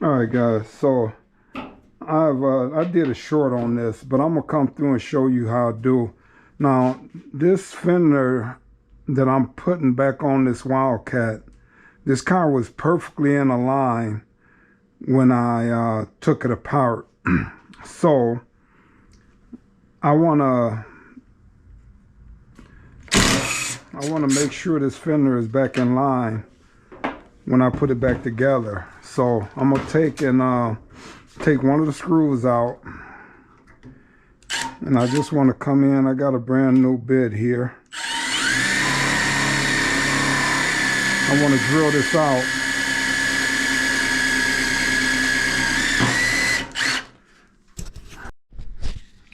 All right, guys. So I did a short on this, but I'm gonna come through and show you how I do. Now, this fender that I'm putting back on this Wildcat, this car was perfectly in a line when I took it apart. So I wanna make sure this fender is back in line when I put it back together. So I'm gonna take one of the screws out, and I just want to come in. I got a brand new bit here. I want to drill this out.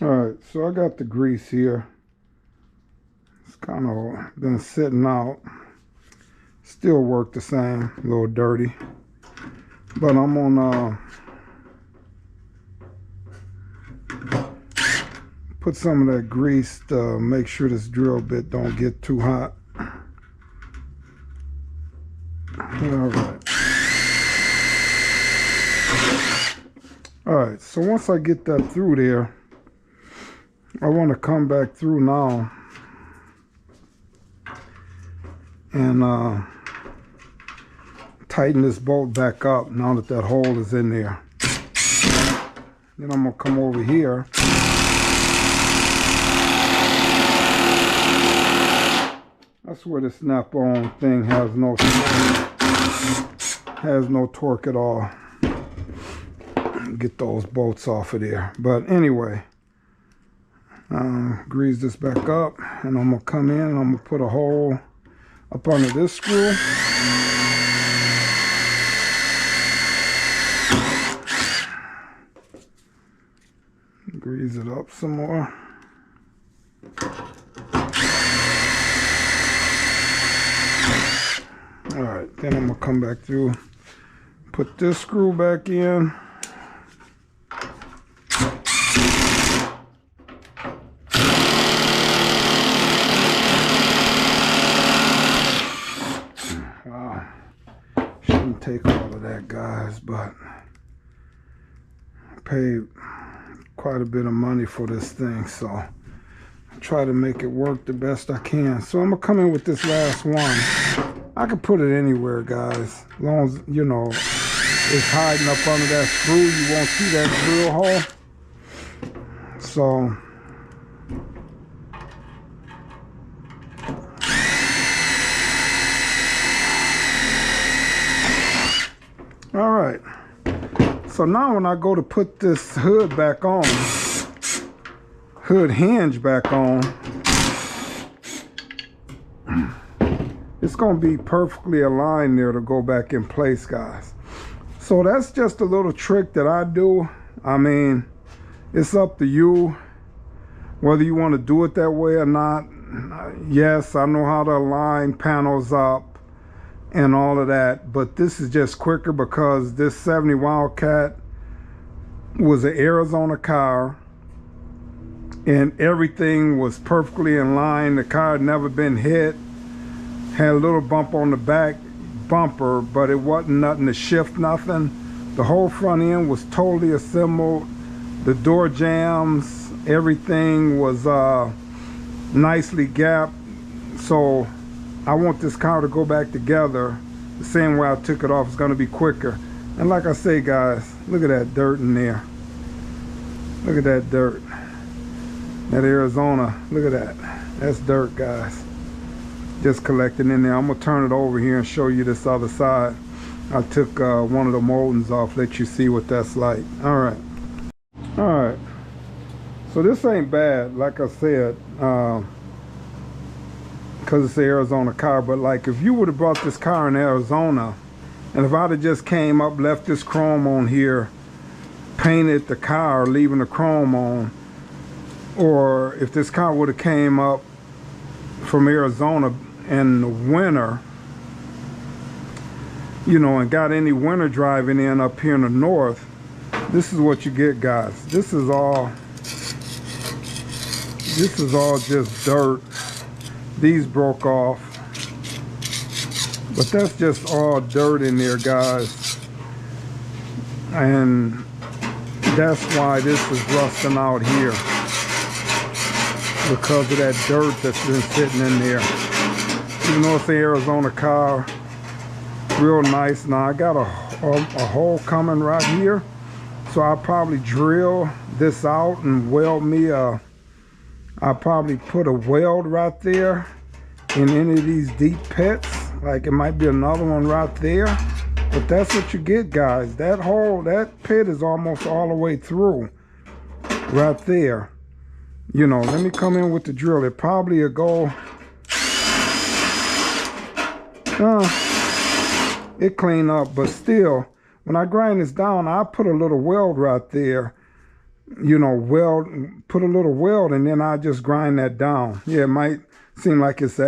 All right, so I got the grease here. It's kind of been sitting out. Still work the same, a little dirty. But I'm gonna put some of that grease to make sure this drill bit don't get too hot. Alright. Alright, so once I get that through there, I want to come back through now and tighten this bolt back up now that that hole is in there. Then I'm going to come over here. That's where the snap-on thing has no torque at all. Get those bolts off of there. But anyway, grease this back up, and I'm going to come in and I'm going to put a hole up under this screw. Grease it up some more. Alright, then I'm going to come back through, put this screw back in. Wow, shouldn't take all of that, guys, but I paid quite a bit of money for this thing, so I try to make it work the best I can. So I'm gonna come in with this last one. I can put it anywhere, guys, as long as you know it's hiding up under that screw. You won't see that drill hole. So all right. So now when I go to put this hood back on, hood hinge back on, it's going to be perfectly aligned there to go back in place, guys. So that's just a little trick that I do. I mean, it's up to you whether you want to do it that way or not. Yes, I know how to align panels up and all of that, but this is just quicker because this 70 Wildcat was an Arizona car and everything was perfectly in line. The car had never been hit, had a little bump on the back bumper, but it wasn't nothing to shift nothing. The whole front end was totally assembled. The door jambs, everything was nicely gapped. So I want this car to go back together the same way I took it off. It's going to be quicker. And like I say, guys, look at that dirt in there. Look at that dirt. That Arizona, look at that. That's dirt, guys. Just collecting in there. I'm going to turn it over here and show you this other side. I took one of the moldings off, let you see what that's like. All right. All right. So this ain't bad, like I said. Because it's an Arizona car, but like if you would have brought this car in Arizona, and if I'd have just came up, left this chrome on here, painted the car, leaving the chrome on, or if this car would have came up from Arizona in the winter, you know, and got any winter driving in up here in the north, this is what you get, guys. This is all just dirt. These broke off, but that's just all dirt in there, guys. And that's why this is rusting out here, because of that dirt that's been sitting in there. Even though it's an Arizona car, real nice. Now I got a hole coming right here, so I'll probably drill this out and weld me I'll probably put a weld right there in any of these deep pits. Like it might be another one right there, but that's what you get, guys. That hole, that pit is almost all the way through right there. You know, let me come in with the drill. It probably will go, it clean up, but still, when I grind this down, I put a little weld right there. You know, put a little weld, and then I just grind that down. Yeah, it might seem like it's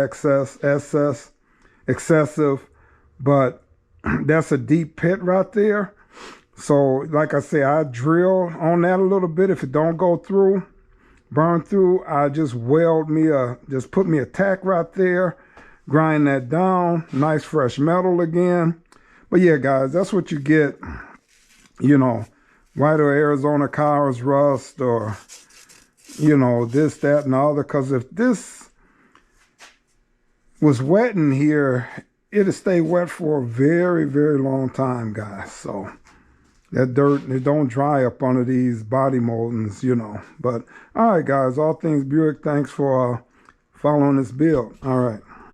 excessive, but that's a deep pit right there. So like I say, I drill on that a little bit. If it don't go through, burn through, I just just put me a tack right there, grind that down, nice fresh metal again. But yeah, guys, that's what you get. You know, why do Arizona cars rust, or, you know, this, that, and the other? Because if this was wet in here, it'll stay wet for a very, very long time, guys. So that dirt, it don't dry up under these body moldings, you know. But all right, guys, all things Buick, thanks for following this build. All right.